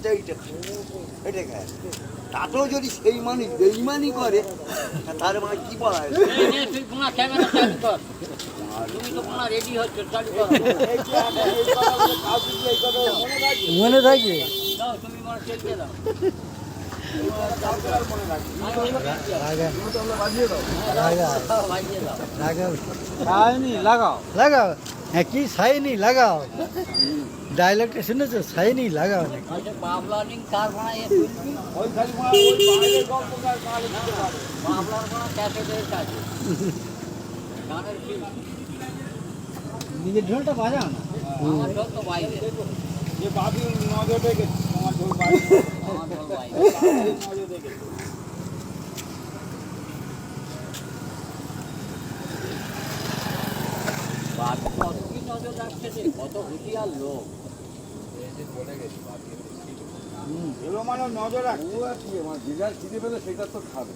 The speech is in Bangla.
বাচ্চা এইটা খায়, এটা খায়। তাতেও যদি সেই মানুষ বেইমানি করে, তার মানে কি বলা হয়? তুই পোনা ক্যামেরা চালু কর, তুমি তো পোনা রেডি হচ্ছে, চালু কর। মনে থাকে দাও তুমি মনে চেলতে দাও। সাইনি লাগাও লাগাও, হ্যাঁ কি সাইনি লাগাও, ডায়লগটা শুনেছো? সাইনি লাগাও নাকি? বাবলানিং কার বানায় বাবলার বানা ক্যাসেটের কাছে গানের ফিল্ম। নিজের ঢোলটা বাজাও না। আমার ঢোল তো বাইরে, যে বাবি নজর রেখেছে তোমার ঢোল বাইরে, আমার ঢোল বাইরে। নজর রেখেছে। বাবু কত কি নজর রাখছে রে, কত হুঁশিয়ার লোক। এলো মানে নজর রাখ। ও আর কি আমার যে যার খিদে পেলে সেটা তো খাবে।